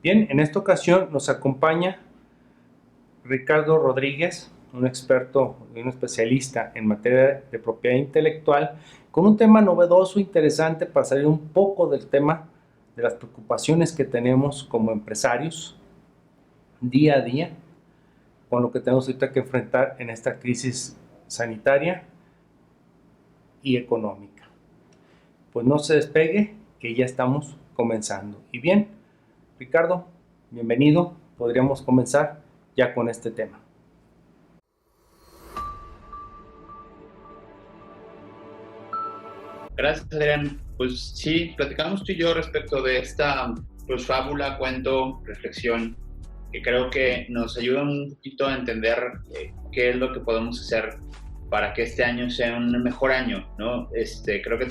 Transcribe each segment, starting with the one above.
Bien, en esta ocasión nos acompaña Ricardo Rodríguez, un experto y un especialista en materia de propiedad intelectual, con un tema novedoso, interesante para salir un poco del tema de las preocupaciones que tenemos como empresarios día a día, con lo que tenemos ahorita que enfrentar en esta crisis sanitaria y económica. Pues no se despegue, que ya estamos comenzando. Y bien, Ricardo, bienvenido. Podríamos comenzar ya con este tema. Gracias, Adrián. Pues sí, platicamos tú y yo respecto de esta fábula, cuento, reflexión, que creo que nos ayuda un poquito a entender qué es lo que podemos hacer para que este año sea un mejor año, ¿no? Creo que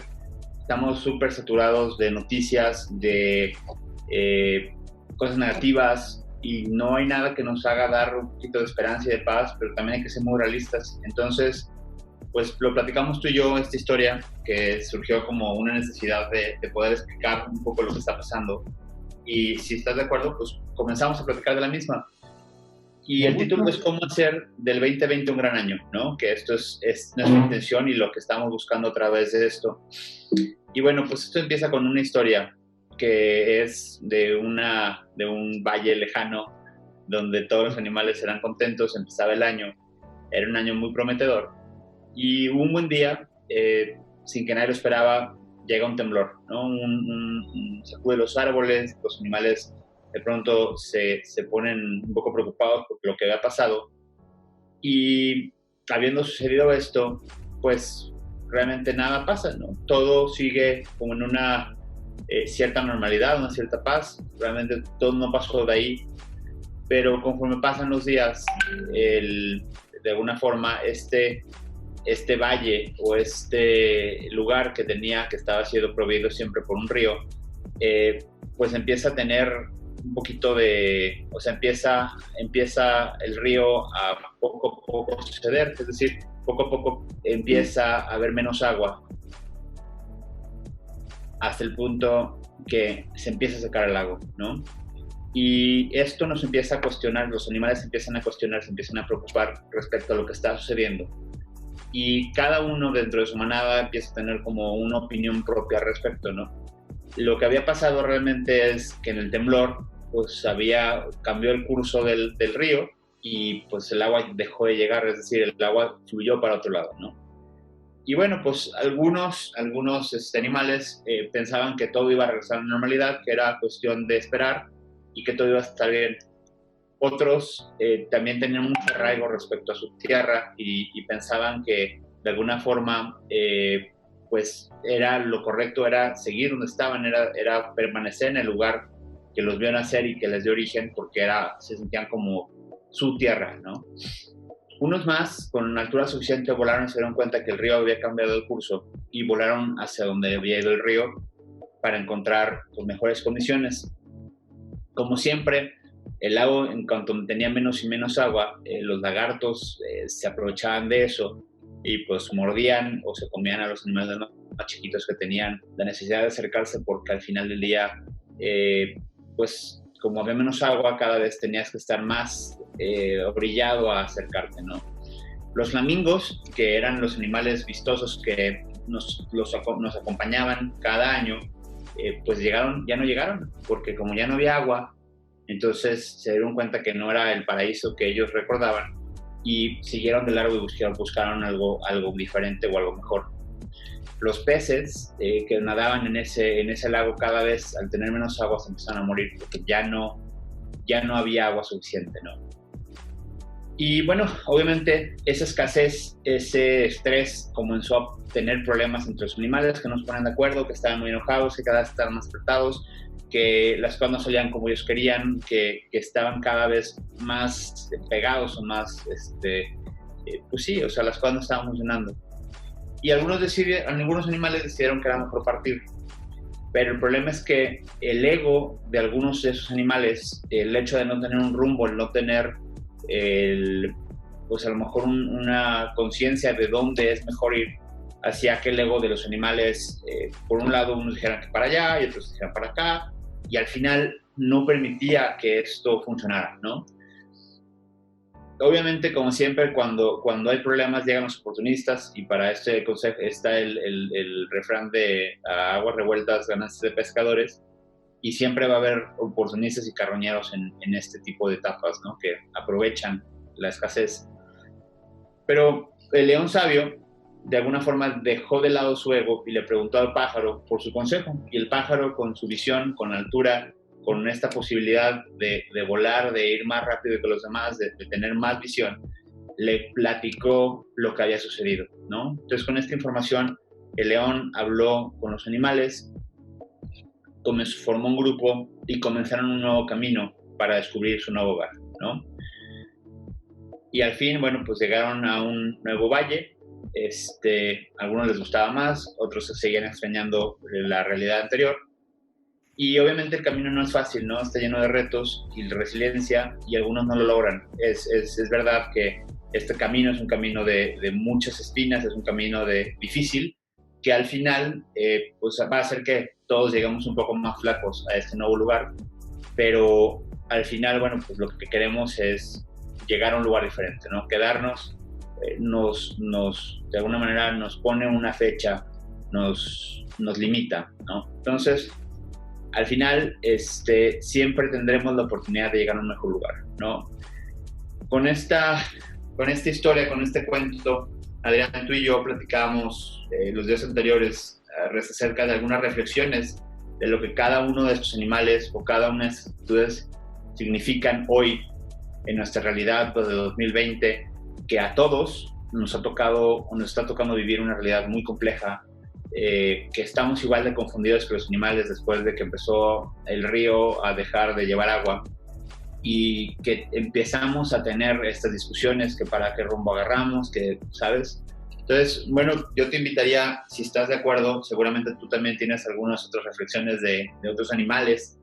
estamos súper saturados de noticias, de cosas negativas, y no hay nada que nos haga dar un poquito de esperanza y de paz, pero también hay que ser muy realistas. Entonces, pues lo platicamos tú y yo, esta historia que surgió como una necesidad de poder explicar un poco lo que está pasando. Y si estás de acuerdo, pues comenzamos a platicar de la misma. Y el título es cómo hacer del 2020 un gran año, ¿no? Que esto es nuestra intención y lo que estamos buscando a través de esto. Y bueno, pues esto empieza con una historia que es de un valle lejano donde todos los animales eran contentos, empezaba el año, era un año muy prometedor. Y un buen día, sin que nadie lo esperaba, llega un temblor, ¿no? Un sacude los árboles, los animales de pronto se ponen un poco preocupados por lo que había pasado. Y habiendo sucedido esto, pues realmente nada pasa, ¿no? Todo sigue como en una cierta normalidad, una cierta paz. Realmente todo no pasó de ahí. Pero conforme pasan los días, de alguna forma, este valle o este lugar que estaba siendo proveído siempre por un río, pues empieza a tener un poquito empieza el río a poco a poco suceder, es decir, poco a poco empieza a haber menos agua, hasta el punto que se empieza a secar el lago, ¿no? Y esto nos empieza a cuestionar, los animales empiezan a cuestionar, se empiezan a preocupar respecto a lo que está sucediendo. Y cada uno dentro de su manada empieza a tener como una opinión propia al respecto, ¿no? Lo que había pasado realmente es que en el temblor, pues cambió el curso del río y pues el agua dejó de llegar, es decir, el agua fluyó para otro lado, ¿no? Y bueno, pues algunos animales pensaban que todo iba a regresar a la normalidad, que era cuestión de esperar y que todo iba a estar bien. Otros también tenían mucho arraigo respecto a su tierra y pensaban que de alguna forma pues lo correcto era seguir donde estaban, era permanecer en el lugar que los vio nacer y que les dio origen, porque se sentían como su tierra, ¿no? Unos más, con altura suficiente, volaron y se dieron cuenta que el río había cambiado de curso y volaron hacia donde había ido el río para encontrar pues, mejores condiciones. Como siempre, el lago, en cuanto tenía menos y menos agua, los lagartos se aprovechaban de eso y pues mordían o se comían a los animales más chiquitos que tenían la necesidad de acercarse, porque al final del día, pues como había menos agua, cada vez tenías que estar más orillado a acercarte, ¿no? Los flamingos, que eran los animales vistosos que nos acompañaban cada año, pues ya no llegaron, porque como ya no había agua, entonces se dieron cuenta que no era el paraíso que ellos recordaban y siguieron de largo y buscaron algo diferente o algo mejor. Los peces que nadaban en ese lago, cada vez al tener menos agua se empezaron a morir porque ya no había agua suficiente, ¿no? Y bueno, obviamente esa escasez, ese estrés comenzó a tener problemas entre los animales, que no se ponían de acuerdo, que estaban muy enojados, que cada vez estaban más apretados, que las cosas no salían como ellos querían, que estaban cada vez más pegados o más, pues sí, o sea, las cosas no estaban funcionando. Y algunos animales decidieron que era mejor partir. Pero el problema es que el ego de algunos de esos animales, el hecho de no tener un rumbo, el no tener pues a lo mejor una conciencia de dónde es mejor ir, hacía que el ego de los animales, por un lado unos dijeran que para allá y otros dijeran para acá, y al final no permitía que esto funcionara, ¿no? Obviamente, como siempre, cuando hay problemas llegan los oportunistas, y para este consejo está el refrán de a aguas revueltas, ganancias de pescadores, y siempre va a haber oportunistas y carroñeros en este tipo de etapas, ¿no? Que aprovechan la escasez. Pero el león sabio, de alguna forma, dejó de lado su ego y le preguntó al pájaro por su consejo. Y el pájaro, con su visión, con altura, con esta posibilidad de volar, de ir más rápido que los demás, de tener más visión, le platicó lo que había sucedido, ¿no? Entonces, con esta información, el león habló con los animales, formó un grupo y comenzaron un nuevo camino para descubrir su nuevo hogar, ¿no? Y al fin, bueno, pues llegaron a un nuevo valle. Algunos les gustaba más, otros se seguían extrañando la realidad anterior. Y obviamente el camino no es fácil, ¿no? Está lleno de retos y de resiliencia, y algunos no lo logran. Es verdad que este camino es un camino de muchas espinas, es un camino difícil, que al final pues va a hacer que todos llegamos un poco más flacos a este nuevo lugar, pero al final, bueno, pues lo que queremos es llegar a un lugar diferente, ¿no? Quedarnos de alguna manera nos pone una fecha, nos limita, ¿no? Entonces, al final, siempre tendremos la oportunidad de llegar a un mejor lugar, ¿no? Con esta historia, con este cuento, Adrián, tú y yo platicábamos los días anteriores acerca de algunas reflexiones de lo que cada uno de estos animales o cada una de estas actitudes significan hoy en nuestra realidad, pues, de 2020, que a todos nos está tocando vivir una realidad muy compleja, que estamos igual de confundidos que los animales después de que empezó el río a dejar de llevar agua, y que empezamos a tener estas discusiones, que para qué rumbo agarramos, que, ¿sabes? Entonces, bueno, yo te invitaría, si estás de acuerdo, seguramente tú también tienes algunas otras reflexiones de otros animales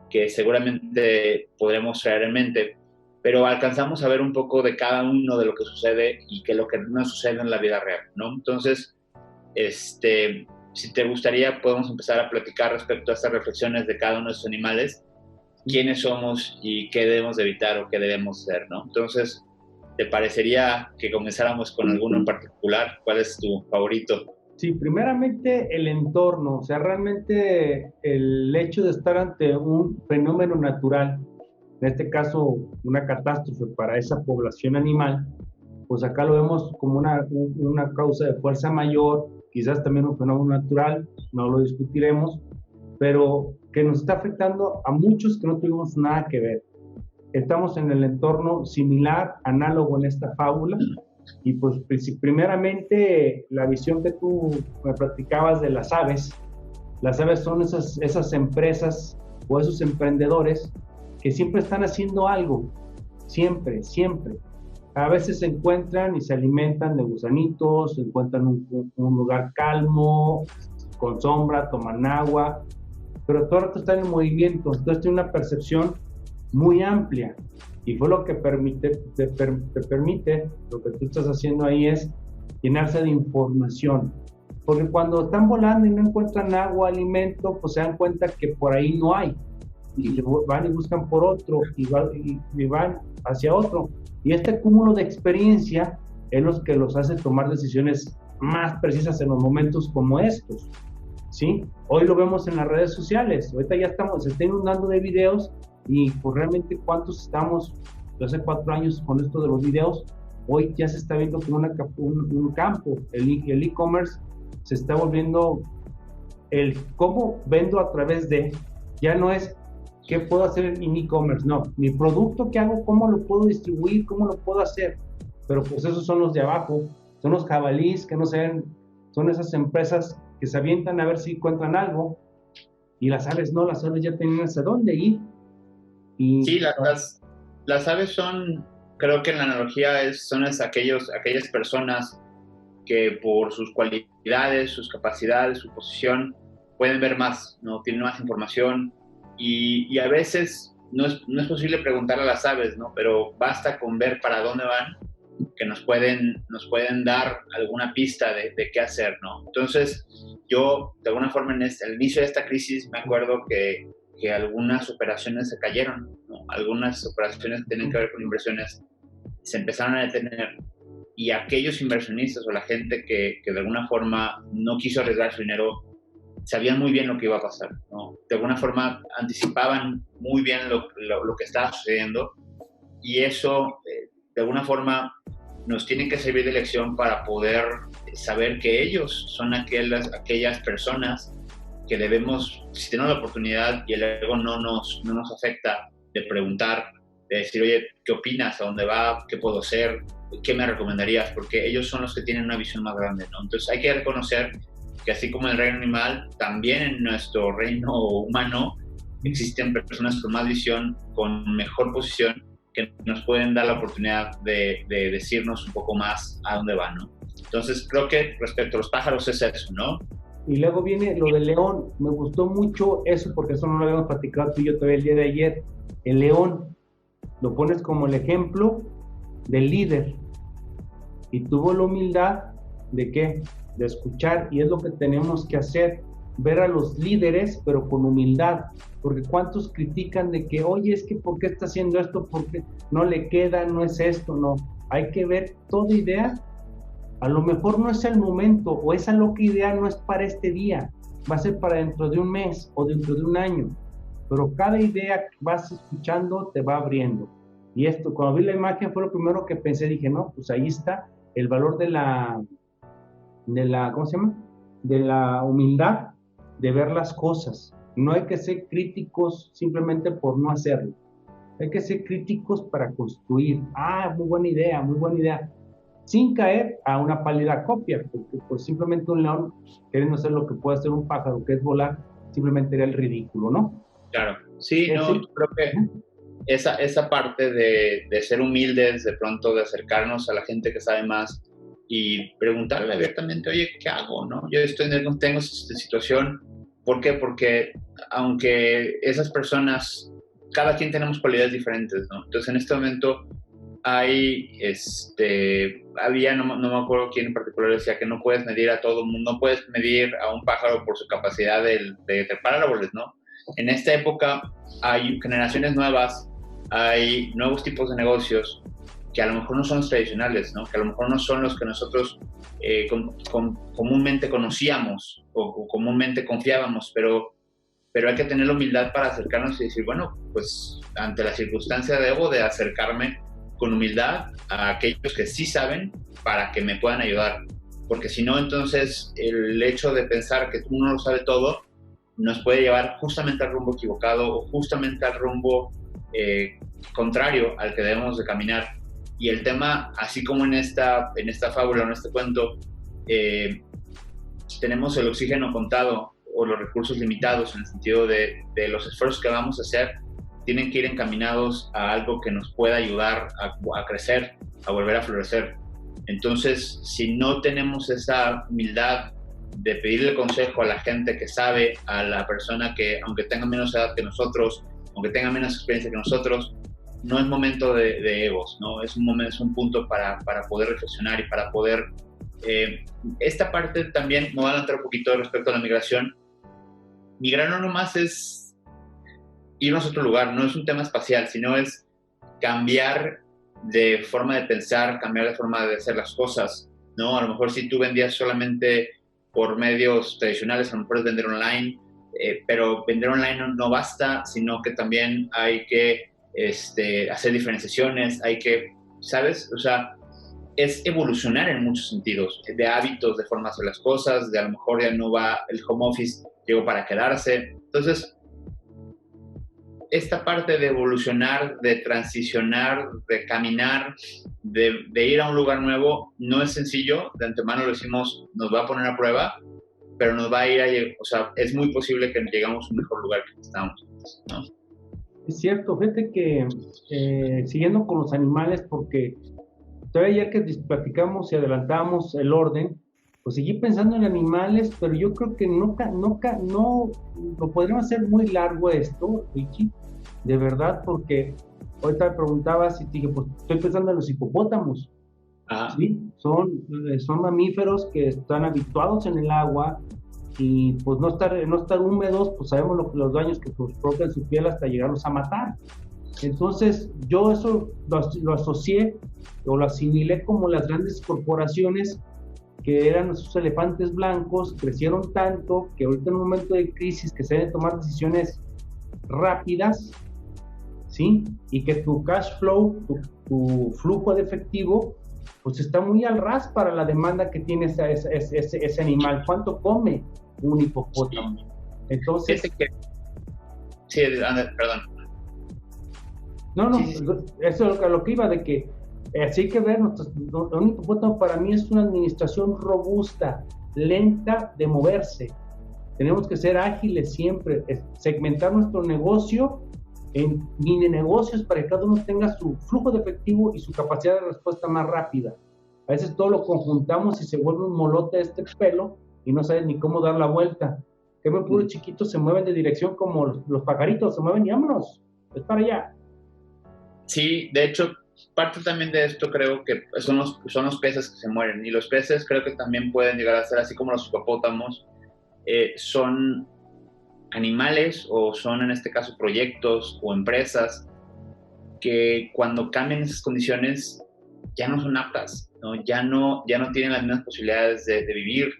que seguramente podremos traer en mente, pero alcanzamos a ver un poco de cada uno de lo que sucede y que lo que no sucede en la vida real, ¿no? Entonces, si te gustaría, podemos empezar a platicar respecto a estas reflexiones de cada uno de estos animales, quiénes somos y qué debemos de evitar o qué debemos hacer, ¿no? Entonces, ¿te parecería que comenzáramos con alguno en particular? ¿Cuál es tu favorito? Sí, primeramente el entorno, o sea, realmente el hecho de estar ante un fenómeno natural, en este caso una catástrofe para esa población animal, pues acá lo vemos como una causa de fuerza mayor, quizás también un fenómeno natural, no lo discutiremos, pero que nos está afectando a muchos que no tuvimos nada que ver. Estamos en el entorno similar, análogo en esta fábula, y pues primeramente la visión que tú me platicabas de las aves son esas empresas o esos emprendedores que siempre están haciendo algo, siempre. A veces se encuentran y se alimentan de gusanitos, se encuentran un lugar calmo, con sombra, toman agua, pero todo el rato están en movimiento, entonces tiene una percepción muy amplia, y fue lo que te permite, lo que tú estás haciendo ahí es llenarse de información, porque cuando están volando y no encuentran agua, alimento, pues se dan cuenta que por ahí no hay, y van y buscan por otro, y van hacia otro, y este cúmulo de experiencia es lo que los hace tomar decisiones más precisas en los momentos como estos, ¿sí? Hoy lo vemos en las redes sociales, ahorita ya se está inundando de videos, y pues realmente cuántos estamos, hace 4 años con esto de los videos, hoy ya se está viendo como un campo, el e-commerce se está volviendo el cómo vendo a través de, ya no es qué puedo hacer en e-commerce, no, mi producto que hago, cómo lo puedo distribuir, cómo lo puedo hacer, pero pues esos son los de abajo, son los jabalíes que no se ven, son esas empresas que se avientan a ver si encuentran algo, y las aves no, las aves ya tienen hacia dónde ir. Sí, las aves son, creo que la analogía son aquellas personas que por sus cualidades, sus capacidades, su posición, pueden ver más, ¿no? Tienen más información, y a veces no es posible preguntar a las aves, ¿no? Pero basta con ver para dónde van, que nos pueden dar alguna pista de qué hacer, ¿no? Entonces, yo, de alguna forma, al inicio de esta crisis, me acuerdo que que algunas operaciones se cayeron, ¿no? Algunas operaciones que tienen que ver con inversiones se empezaron a detener, y aquellos inversionistas o la gente que de alguna forma no quiso arriesgar su dinero sabían muy bien lo que iba a pasar, ¿no? De alguna forma anticipaban muy bien lo que estaba sucediendo, y eso de alguna forma nos tiene que servir de lección para poder saber que ellos son aquellas personas que debemos, si tenemos la oportunidad y el ego no nos afecta, de preguntar, de decir, oye, ¿qué opinas? ¿A dónde va? ¿Qué puedo hacer? ¿Qué me recomendarías? Porque ellos son los que tienen una visión más grande, ¿no? Entonces hay que reconocer que así como en el reino animal, también en nuestro reino humano existen personas con más visión, con mejor posición, que nos pueden dar la oportunidad de decirnos un poco más a dónde va, ¿no? Entonces creo que respecto a los pájaros es eso, ¿no? Y luego viene lo del león. Me gustó mucho eso porque eso no lo habíamos platicado tú y yo todavía el día de ayer. El león lo pones como el ejemplo del líder y tuvo la humildad de ¿qué? De escuchar, y es lo que tenemos que hacer, ver a los líderes pero con humildad, porque cuántos critican de que oye, es que ¿por qué está haciendo esto? ¿Por qué no le queda? No es esto, no, hay que ver toda idea. A lo mejor no es el momento, o esa loca idea no es para este día, va a ser para dentro de un mes o dentro de un año, pero cada idea que vas escuchando te va abriendo. Y esto, cuando vi la imagen fue lo primero que pensé, dije, no, pues ahí está el valor de la ¿cómo se llama? De la humildad, de ver las cosas. No hay que ser críticos simplemente por no hacerlo. Hay que ser críticos para construir. Muy buena idea, muy buena idea. Sin caer a una pálida copia, porque pues simplemente un león queriendo hacer lo que puede hacer un pájaro, que es volar, simplemente era el ridículo, ¿no? Claro, sí, no, creo que esa parte de ser humildes, de pronto de acercarnos a la gente que sabe más y preguntarle abiertamente, oye, ¿qué hago? ¿No? Yo tengo esta situación. ¿Por qué? Porque aunque esas personas, cada quien tenemos cualidades diferentes, ¿no? Entonces en este momento había, no me acuerdo quién en particular decía que no puedes medir a todo el mundo, no puedes medir a un pájaro por su capacidad de trepar árboles, ¿no? En esta época hay generaciones nuevas, hay nuevos tipos de negocios que a lo mejor no son los tradicionales, ¿no? Que a lo mejor no son los que nosotros comúnmente conocíamos o comúnmente confiábamos, pero hay que tener la humildad para acercarnos y decir, bueno, pues ante la circunstancia debo de acercarme con humildad a aquellos que sí saben para que me puedan ayudar, porque si no, entonces el hecho de pensar que uno lo sabe todo nos puede llevar justamente al rumbo equivocado o justamente al rumbo contrario al que debemos de caminar. Y el tema, así como en esta fábula, en este cuento, tenemos el oxígeno contado o los recursos limitados en el sentido de los esfuerzos que vamos a hacer tienen que ir encaminados a algo que nos pueda ayudar a crecer, a volver a florecer. Entonces, si no tenemos esa humildad de pedirle consejo a la gente que sabe, a la persona que, aunque tenga menos edad que nosotros, aunque tenga menos experiencia que nosotros, no es momento de egos, ¿no? Es un punto para poder reflexionar y para poder... esta parte también me voy a adelantar un poquito respecto a la migración. Migrar no nomás es irnos a otro lugar, no es un tema espacial, sino es cambiar de forma de pensar, cambiar de forma de hacer las cosas, ¿no? A lo mejor si tú vendías solamente por medios tradicionales, a lo mejor es vender online, pero vender online no basta, sino que también hay que hacer diferenciaciones, hay que, ¿sabes? O sea, es evolucionar en muchos sentidos, de hábitos, de formas de hacer las cosas, de a lo mejor ya no va el home office, llegó para quedarse. Entonces, esta parte de evolucionar, de transicionar, de caminar, de ir a un lugar nuevo, no es sencillo, de antemano lo decimos, nos va a poner a prueba, pero nos va a ir o sea, es muy posible que llegamos a un mejor lugar que estábamos antes, ¿no? Es cierto, fíjate que siguiendo con los animales, porque todavía ayer que platicamos y adelantamos el orden, pues seguí pensando en animales, pero yo creo que no lo podríamos hacer muy largo esto, Richie, de verdad, porque ahorita me preguntabas y te dije, pues estoy pensando en los hipopótamos. ¿Sí? Son mamíferos que están habituados en el agua, y pues no estar húmedos, pues sabemos los daños que provocan su piel hasta llegarlos a matar. Entonces yo eso lo asocié o lo asimilé como las grandes corporaciones que eran esos elefantes blancos, crecieron tanto que ahorita en un momento de crisis que se deben tomar decisiones rápidas, ¿sí? Y que tu cash flow, tu flujo de efectivo, pues está muy al ras para la demanda que tiene ese animal. ¿Cuánto come un hipopótamo? Entonces... Sí, perdón. No, sí. Eso es lo que iba, de que así hay que ver, un hipopótamo para mí es una administración robusta, lenta de moverse. Tenemos que ser ágiles siempre, segmentar nuestro negocio en mini negocios para que cada uno tenga su flujo de efectivo y su capacidad de respuesta más rápida. A veces todo lo conjuntamos y se vuelve un molote este pelo y no sabes ni cómo dar la vuelta. Que muy puros chiquitos se mueven de dirección como los pajaritos, se mueven y vámonos, es para allá. Sí, de hecho, parte también de esto creo que son los peces que se mueren, y los peces creo que también pueden llegar a ser, así como los hipopótamos, son animales o son en este caso proyectos o empresas que cuando cambian esas condiciones ya no son aptas, ¿no? Ya no tienen las mismas posibilidades de vivir,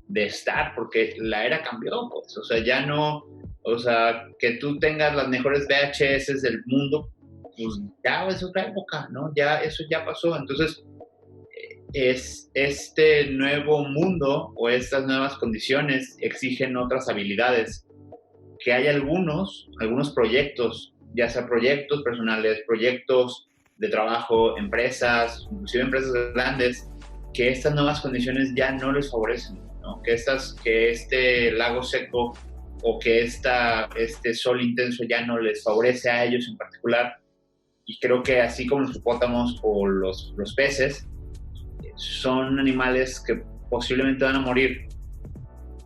de estar, porque la era cambió, pues, o sea, ya no, o sea, que tú tengas las mejores VHS del mundo, pues ya es otra época, ¿no? Ya eso ya pasó. Entonces es este nuevo mundo o estas nuevas condiciones exigen otras habilidades, que hay algunos proyectos, ya sea proyectos personales, proyectos de trabajo, empresas, inclusive empresas grandes, que estas nuevas condiciones ya no les favorecen, ¿no? Que este lago seco o que este sol intenso ya no les favorece a ellos en particular. Y creo que así como los hipopótamos o los peces, son animales que posiblemente van a morir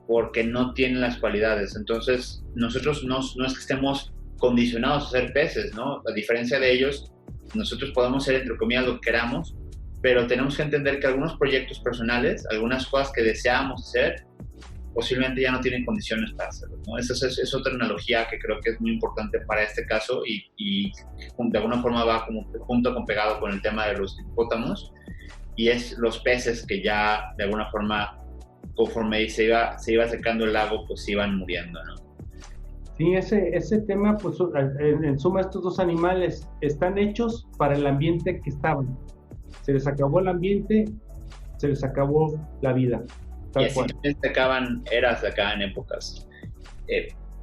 porque no tienen las cualidades. Entonces, nosotros no es que estemos condicionados a ser peces, ¿no? A diferencia de ellos, nosotros podemos ser, entre comillas, lo que queramos, pero tenemos que entender que algunos proyectos personales, algunas cosas que deseamos hacer, posiblemente ya no tienen condiciones para hacerlo, ¿no? Esa es otra analogía que creo que es muy importante para este caso y de alguna forma va como junto con pegado con el tema de los hipopótamos, y es los peces que ya de alguna forma, conforme se iba secando el lago, pues iban muriendo, ¿no? Sí, ese tema, pues en suma estos dos animales están hechos para el ambiente que estaban. Se les acabó el ambiente, se les acabó la vida. Y así también se acaban eras de acá en épocas.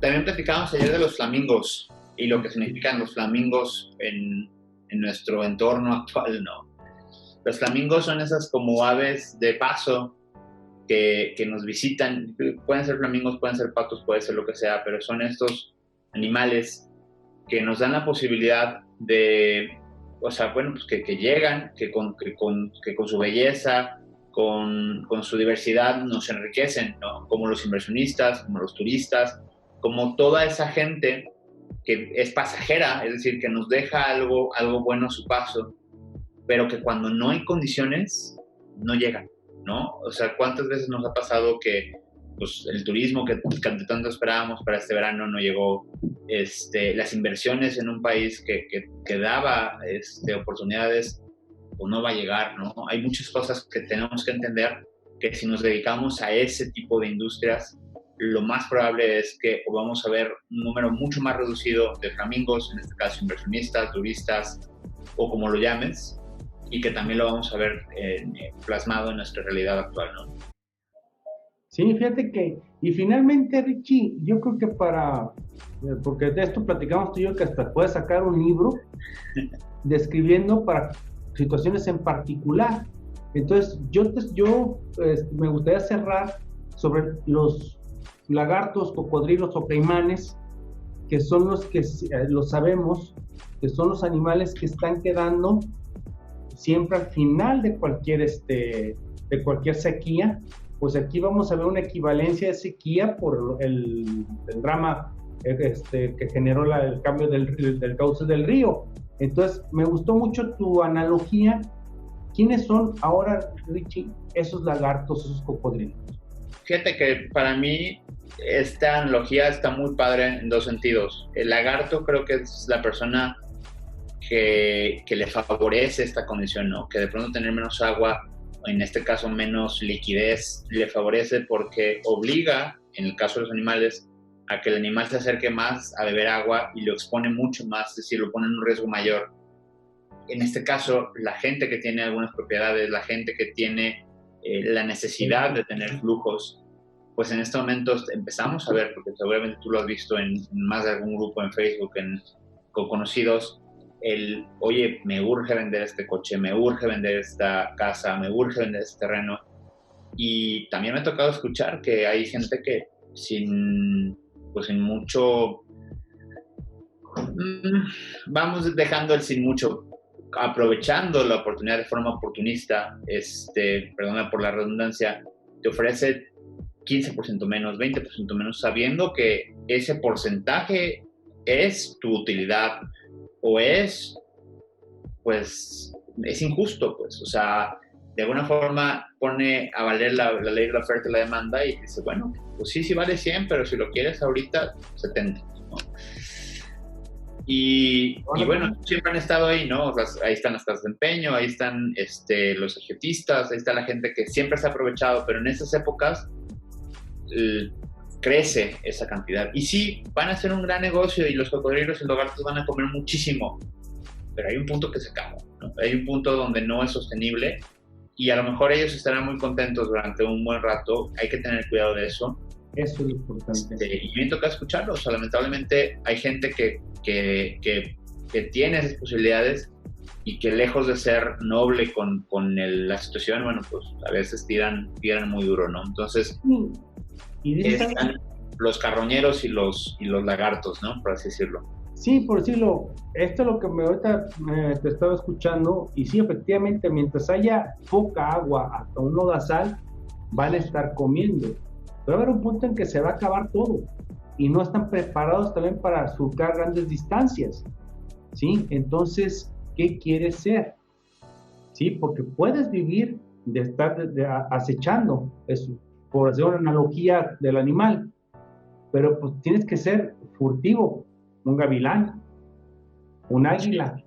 También platicábamos ayer de los flamingos y lo que significan los flamingos en nuestro entorno actual, ¿no? Los flamingos son esas como aves de paso que nos visitan. Pueden ser flamingos, pueden ser patos, puede ser lo que sea, pero son estos animales que nos dan la posibilidad de, o sea, bueno, pues que llegan, que con su belleza, con su diversidad nos enriquecen, ¿no? Como los inversionistas, como los turistas, como toda esa gente que es pasajera, es decir, que nos deja algo bueno a su paso, pero que cuando no hay condiciones, no llegan, ¿no? O sea, ¿cuántas veces nos ha pasado que pues, el turismo que tanto esperábamos para este verano no llegó? Las inversiones en un país que daba oportunidades, pues no va a llegar, ¿no? Hay muchas cosas que tenemos que entender, que si nos dedicamos a ese tipo de industrias, lo más probable es que vamos a ver un número mucho más reducido de flamingos, en este caso inversionistas, turistas o como lo llames, y que también lo vamos a ver plasmado en nuestra realidad actual, ¿no? Sí, fíjate que, y finalmente, Richie, yo creo que porque de esto platicamos tú y yo, que hasta puedes sacar un libro describiendo para situaciones en particular. Entonces, yo me gustaría cerrar sobre los lagartos, cocodrilos o caimanes, que son los que lo sabemos, que son los animales que están quedando siempre al final de cualquier sequía. Pues aquí vamos a ver una equivalencia de sequía por el drama que generó el cambio del cauce del río. Entonces, me gustó mucho tu analogía. ¿Quiénes son ahora, Richie, esos lagartos, esos cocodrilos? Fíjate que para mí esta analogía está muy padre en dos sentidos. El lagarto creo que es la persona que le favorece esta condición, ¿no? Que de pronto tener menos agua, en este caso menos liquidez, le favorece porque obliga, en el caso de los animales, a que el animal se acerque más a beber agua y lo expone mucho más, es decir, lo pone en un riesgo mayor. En este caso, la gente que tiene algunas propiedades, la gente que tiene la necesidad de tener flujos, pues en este momento empezamos a ver, porque seguramente tú lo has visto en más de algún grupo en Facebook, con conocidos, oye, me urge vender este coche, me urge vender esta casa, me urge vender este terreno. Y también me ha tocado escuchar que hay gente que sin mucho, vamos dejando el sin mucho, aprovechando la oportunidad de forma oportunista, perdona por la redundancia, te ofrece 15% menos, 20% menos, sabiendo que ese porcentaje es tu utilidad o es injusto, pues, o sea, de alguna forma pone a valer la ley de la oferta y la demanda y dice, bueno, pues sí vale 100, pero si lo quieres ahorita, 70, ¿no? Y bueno, siempre han estado ahí, ¿no? O sea, ahí están las casas de empeño, ahí están los agiotistas, ahí está la gente que siempre se ha aprovechado, pero en esas épocas crece esa cantidad. Y sí, van a ser un gran negocio y los cocodrilos y los lagartos van a comer muchísimo, pero hay un punto que se acaba, ¿no? Hay un punto donde no es sostenible y a lo mejor ellos estarán muy contentos durante un buen rato. Hay que tener cuidado de eso. Eso es lo importante. Y me toca escucharlo. O sea, lamentablemente hay gente que tiene esas posibilidades y que lejos de ser noble con la situación, bueno, pues a veces tiran muy duro, ¿no? Entonces, están los carroñeros y los lagartos, ¿no? Por así decirlo. Sí, por decirlo, esto es lo que ahorita te estaba escuchando, y sí, efectivamente, mientras haya poca agua hasta un lodazal, van a estar comiendo. Pero va a haber un punto en que se va a acabar todo, y no están preparados también para surcar grandes distancias, ¿sí? Entonces, ¿qué quieres ser? ¿Sí? Porque puedes vivir de estar acechando, eso, por hacer una analogía del animal, pero pues tienes que ser furtivo, un gavilán, un águila,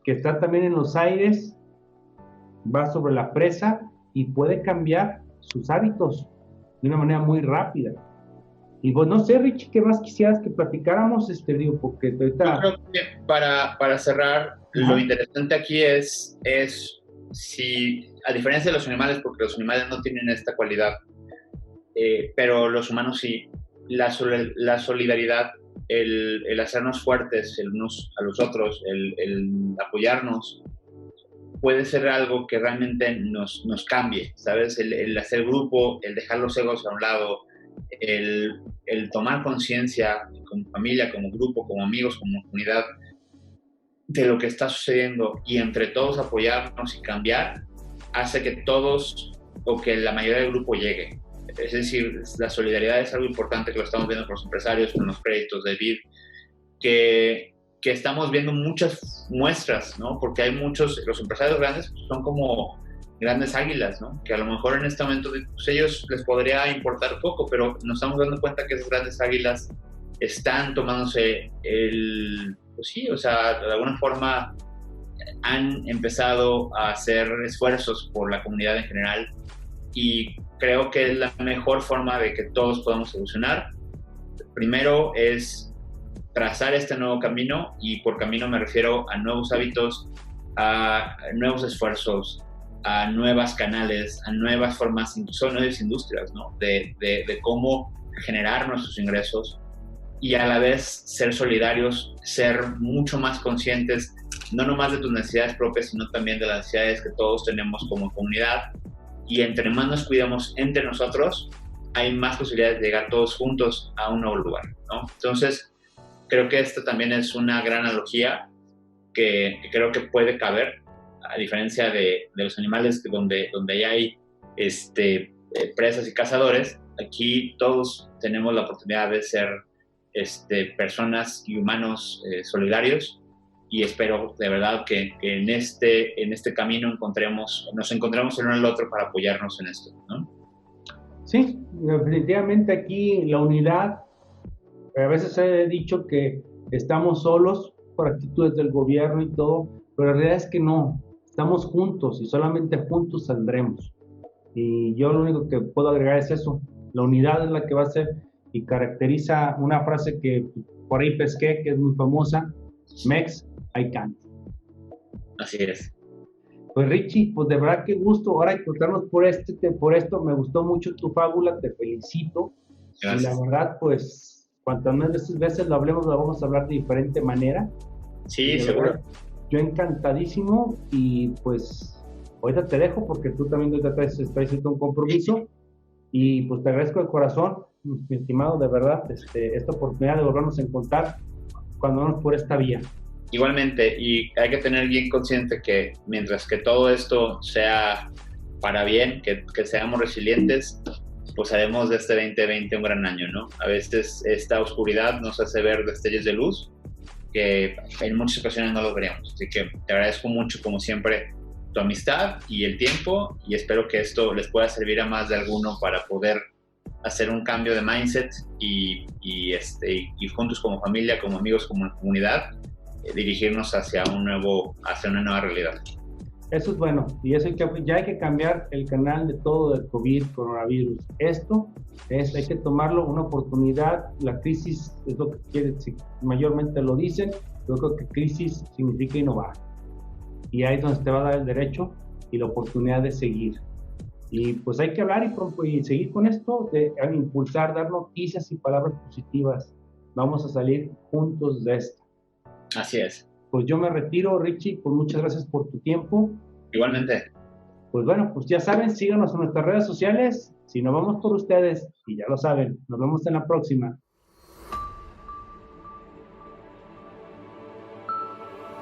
que está también en los aires, va sobre la presa y puede cambiar sus hábitos de una manera muy rápida. Y pues no sé, Richie, ¿qué más quisieras que platicáramos? Digo, porque ahorita... Yo creo que para cerrar, lo interesante aquí es si, a diferencia de los animales, porque los animales no tienen esta cualidad, pero los humanos sí, la solidaridad, el hacernos fuertes el unos a los otros, el apoyarnos, puede ser algo que realmente nos cambie, ¿sabes? El hacer grupo, el dejar los egos a un lado, el tomar conciencia como familia, como grupo, como amigos, como comunidad, de lo que está sucediendo y entre todos apoyarnos y cambiar, hace que todos o que la mayoría del grupo llegue. Es decir, la solidaridad es algo importante que lo estamos viendo con los empresarios, con los créditos de BID, que estamos viendo muchas muestras, ¿no? Porque hay muchos, los empresarios grandes son como grandes águilas, ¿no? Que a lo mejor en este momento pues ellos les podría importar poco, pero nos estamos dando cuenta que esas grandes águilas están tomándose pues sí, o sea, de alguna forma han empezado a hacer esfuerzos por la comunidad en general y creo que es la mejor forma de que todos podamos evolucionar. Primero es trazar este nuevo camino, y por camino me refiero a nuevos hábitos, a nuevos esfuerzos, a nuevas canales, a nuevas formas, incluso nuevas industrias, ¿no? De cómo generar nuestros ingresos y a la vez ser solidarios, ser mucho más conscientes, no nomás de tus necesidades propias, sino también de las necesidades que todos tenemos como comunidad. Y entre más nos cuidamos entre nosotros, hay más posibilidades de llegar todos juntos a un nuevo lugar, ¿no? Entonces, creo que esta también es una gran analogía que creo que puede caber, a diferencia de los animales donde ya hay presas y cazadores. Aquí todos tenemos la oportunidad de ser personas y humanos solidarios, y espero de verdad que en este camino nos encontremos el uno al otro para apoyarnos en esto, ¿no? Sí, definitivamente aquí la unidad, a veces he dicho que estamos solos por actitudes del gobierno y todo, pero la realidad es que no, estamos juntos y solamente juntos saldremos. Y yo lo único que puedo agregar es eso, la unidad es la que va a ser y caracteriza una frase que por ahí pesqué, que es muy famosa, Mex, I can't. Así es. Pues Richie, pues de verdad qué gusto ahora encontrarnos por esto, me gustó mucho tu fábula, te felicito. Y la Gracias. verdad, pues, cuantas más veces lo hablemos, lo vamos a hablar de diferente manera. Y Sí, de seguro. verdad, yo encantadísimo y pues ahorita te dejo porque tú también estás haciendo un compromiso y pues te agradezco de corazón, mi estimado, de verdad, esta oportunidad de volvernos a encontrar cuando vamos por esta vía. Igualmente, y hay que tener bien consciente que mientras que todo esto sea para bien, que seamos resilientes, pues haremos de este 2020 un gran año, ¿no? A veces esta oscuridad nos hace ver destellos de luz que en muchas ocasiones no los veríamos. Así que te agradezco mucho, como siempre, tu amistad y el tiempo, y espero que esto les pueda servir a más de alguno para poder hacer un cambio de mindset y juntos como familia, como amigos, como comunidad, dirigirnos hacia una nueva realidad. Eso es bueno, y eso ya hay que cambiar el canal de todo del COVID, coronavirus. Esto hay que tomarlo una oportunidad. La crisis es lo que quiere, mayormente lo dicen. Yo creo que crisis significa innovar. Y ahí es donde te va a dar el derecho y la oportunidad de seguir. Y pues hay que hablar y seguir con esto, de impulsar, dar noticias y palabras positivas. Vamos a salir juntos de esto. Así es. Pues yo me retiro, Richie, pues muchas gracias por tu tiempo. Igualmente. Pues bueno, pues ya saben, síganos en nuestras redes sociales. Si no vamos por ustedes, y ya lo saben, nos vemos en la próxima.